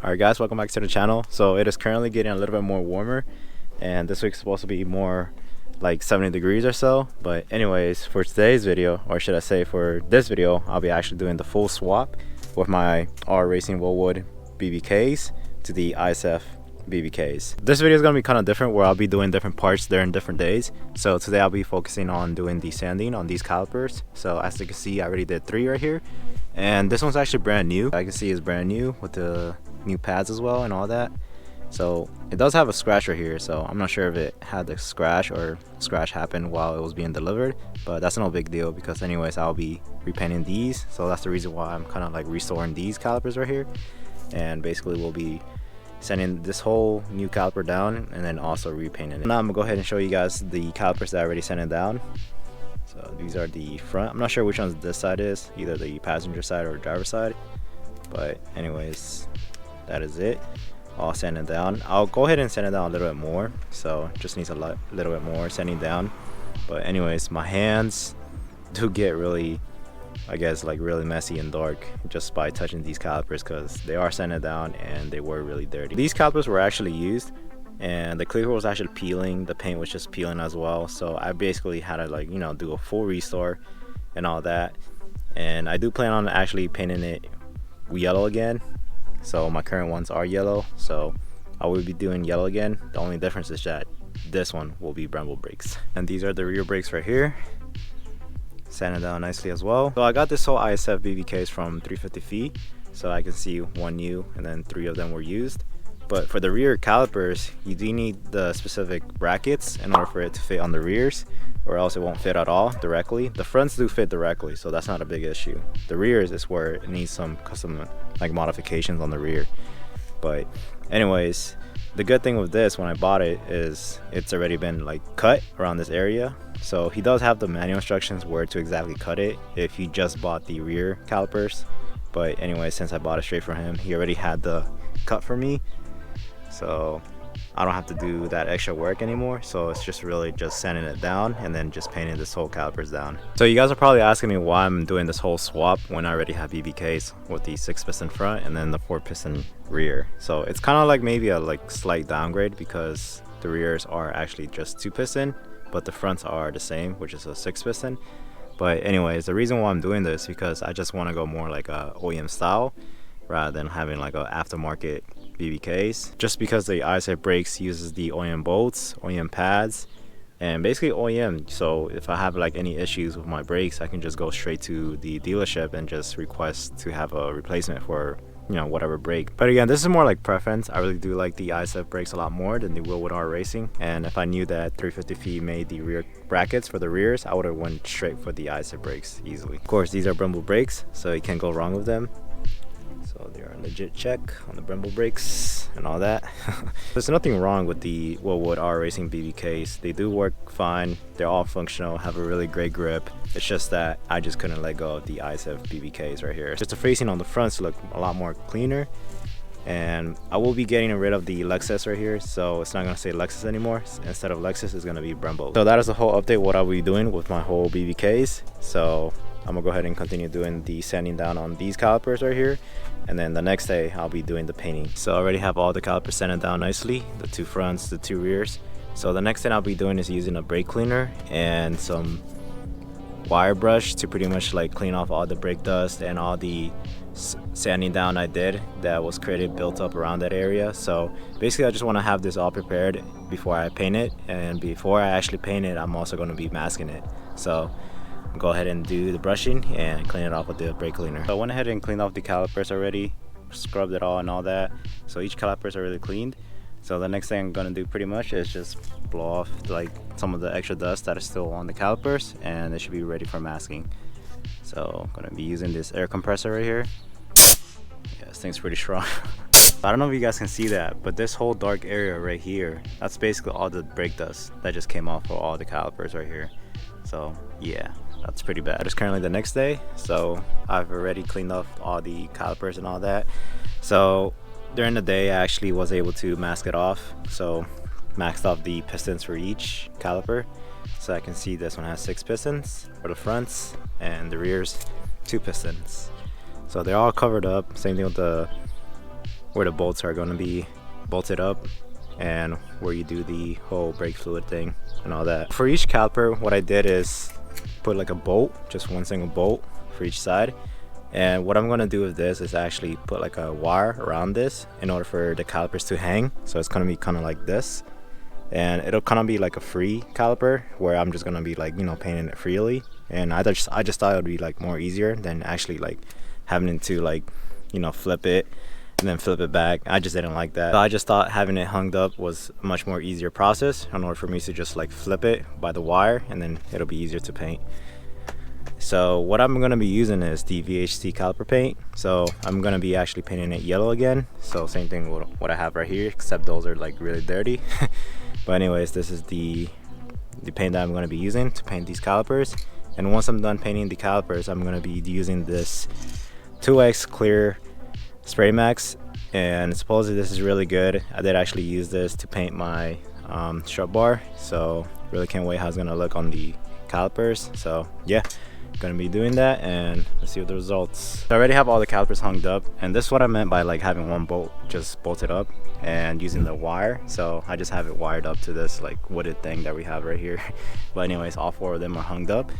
Alright guys, welcome back to the channel. So it is currently getting a little bit more warmer, and this week's supposed to be more like 70 degrees or so. But anyways, for today's video, or should I say for this video, I'll be actually doing the full swap with my R Racing Woolwood BBKs to the ISF BBKs. This video is going to be kind of different, where I'll be doing different parts during different days. So today I'll be focusing on doing the sanding on these calipers. So as you can see, I already did 3 right here, and this one's actually brand new. I can see it's brand new with the new pads as well and all that. So it does have a scratch right here, so I'm not sure if it had the scratch or scratch happened while it was being delivered, but that's no big deal because anyways I'll be repainting these. So that's the reason why I'm kind of like restoring these calipers right here, and basically we'll be sending this whole new caliper down and then also repainting it. Now I'm gonna go ahead and show you guys the calipers that I already sent it down. So these are the front. I'm not sure which one this side is, either the passenger side or driver side, but anyways that is it. I'll sand it down. I'll go ahead and sand it down a little bit more, so just needs a little bit more sanding down. But anyways, my hands do get really, I guess, like really messy and dark just by touching these calipers, because they are sanded down and they were really dirty. These calipers were actually used, and the clear was actually peeling. The paint was just peeling as well, so I basically had to, like, you know, do a full restore and all that. And I do plan on actually painting it yellow again. So my current ones are yellow, so I will be doing yellow again. The only difference is that this one will be Brembo brakes, and these are the rear brakes right here, sanded down nicely as well. So I got this whole ISF BBKs from 350 feet, so I can see 1 new and then 3 of them were used. But for the rear calipers, you do need the specific brackets in order for it to fit on the rears, or else it won't fit at all directly. The fronts do fit directly, so that's not a big issue. The rears is where it needs some custom like modifications on the rear. But anyways, the good thing with this when I bought it is it's already been like cut around this area. So he does have the manual instructions where to exactly cut it if you just bought the rear calipers. But anyway, since I bought it straight from him, he already had the cut for me, so I don't have to do that extra work anymore. So it's just really just sanding it down and then just painting this whole calipers down. So you guys are probably asking me why I'm doing this whole swap when I already have BBKs with the 6-piston front and then the 4-piston rear. So it's kind of like maybe a like slight downgrade, because the rears are actually just 2-piston, but the fronts are the same, which is a 6-piston. But anyways, the reason why I'm doing this is because I just want to go more like a OEM style rather than having like a aftermarket BBKs, just because the ISF brakes uses the OEM bolts, OEM pads, and basically OEM. So if I have like any issues with my brakes, I can just go straight to the dealership and just request to have a replacement for, you know, whatever brake. But again, this is more like preference. I really do like the ISF brakes a lot more than the Woolwood R Racing, and if I knew that 350 feet made the rear brackets for the rears, I would have went straight for the ISF brakes easily. Of course, these are Brembo brakes, so you can't go wrong with them. So they are a legit check on the Brembo brakes and all that. There's nothing wrong with the Woolwood R Racing BBKs. They do work fine. They're all functional, have a really great grip. It's just that I just couldn't let go of the ISF BBKs right here. Just the facing on the fronts look a lot more cleaner. And I will be getting rid of the Lexus right here, so it's not going to say Lexus anymore. Instead of Lexus, it's going to be Brembo. So that is the whole update, what I'll be doing with my whole BBKs. So I'm gonna go ahead and continue doing the sanding down on these calipers right here, and then the next day I'll be doing the painting. So I already have all the calipers sanded down nicely, the 2 fronts, the 2 rears. So the next thing I'll be doing is using a brake cleaner and some wire brush to pretty much like clean off all the brake dust and all the sanding down I did that was created, built up around that area. So basically I just want to have this all prepared before I paint it, and before I actually paint it I'm also going to be masking it. So go ahead and do the brushing and clean it off with the brake cleaner. So I went ahead and cleaned off the calipers already, scrubbed it all and all that, so each calipers are really cleaned. So the next thing I'm gonna do pretty much is just blow off like some of the extra dust that is still on the calipers, and it should be ready for masking. So I'm gonna be using this air compressor right here. Yeah, this thing's pretty strong. I don't know if you guys can see that, but this whole dark area right here, that's basically all the brake dust that just came off for all the calipers right here. So yeah, that's pretty bad. It's currently the next day, so I've already cleaned off all the calipers and all that. So during the day I actually was able to mask it off, so maxed off the pistons for each caliper. So I can see this one has 6 pistons for the fronts, and the rears 2 pistons. So they're all covered up. Same thing with the where the bolts are going to be bolted up and where you do the whole brake fluid thing and all that. For each caliper, what I did is put like a bolt, just one single bolt for each side. And what I'm going to do with this is actually put like a wire around this in order for the calipers to hang. So it's going to be kind of like this, and it'll kind of be like a free caliper where I'm just going to be like, you know, painting it freely. And I just thought it would be like more easier than actually like having to like, you know, flip it and then flip it back. I just didn't like that. So I just thought having it hung up was a much more easier process in order for me to just like flip it by the wire, and then it'll be easier to paint. So what I'm going to be using is the VHT caliper paint. So I'm going to be actually painting it yellow again. So same thing with what I have right here, except those are like really dirty. But anyways, this is the paint that I'm going to be using to paint these calipers. And once I'm done painting the calipers, I'm going to be using this 2X clear spray max, and supposedly this is really good. I did actually use this to paint my strut bar, so really can't wait how it's going to look on the calipers. So yeah, gonna be doing that, and let's see what the results. I already have all the calipers hung up, and this is what I meant by like having one bolt just bolted up and using the wire. So I just have it wired up to this like wooded thing that we have right here. But anyways, all 4 of them are hung up,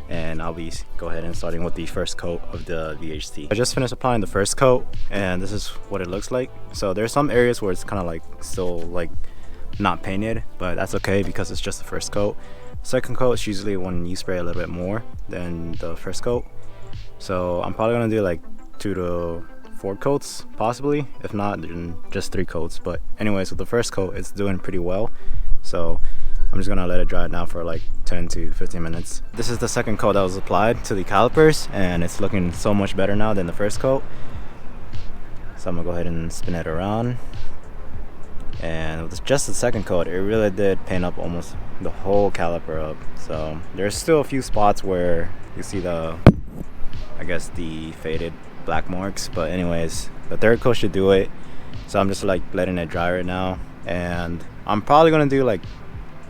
and I'll be go ahead and starting with the first coat of the VHT. I just finished applying the first coat, and this is what it looks like. So there's some areas where it's kind of like still like not painted, but that's okay because it's just the first coat. Second coat is usually when you spray a little bit more than the first coat. So I'm probably gonna do like 2 to 4 coats possibly, if not then just 3 coats. But anyways, with the first coat, it's doing pretty well, so I'm just gonna let it dry now for like 10 to 15 minutes. This is the second coat that was applied to the calipers, and it's looking so much better now than the first coat. So I'm gonna go ahead and spin it around. And with just the second coat, it really did paint up almost the whole caliper up. So there's still a few spots where you see the, I guess, the faded black marks, but anyways, the third coat should do it. So I'm just like letting it dry right now, and I'm probably gonna do like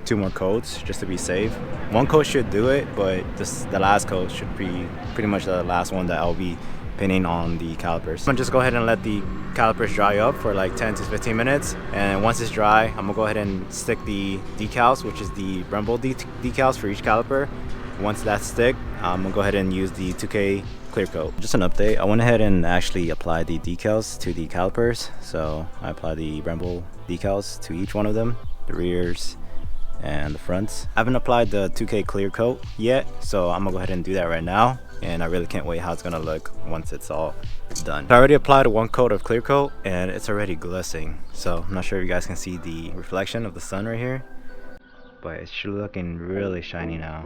2 more coats just to be safe. 1 coat should do it, but the last coat should be pretty much the last one that I'll be painting on the calipers. I'm gonna just go ahead and let the calipers dry up for like 10 to 15 minutes, and once it's dry, I'm gonna go ahead and stick the decals, which is the Brembo decals for each caliper. Once that's stick, I'm gonna go ahead and use the 2K clear coat. Just an update, I went ahead and actually applied the decals to the calipers. So I applied the Brembo decals to each one of them, the rears and the fronts. I haven't applied the 2K clear coat yet, so I'm gonna go ahead and do that right now, and I really can't wait how it's gonna look once it's all done. I already applied 1 coat of clear coat, and it's already glistening. So I'm not sure if you guys can see the reflection of the sun right here, but it's looking really shiny now.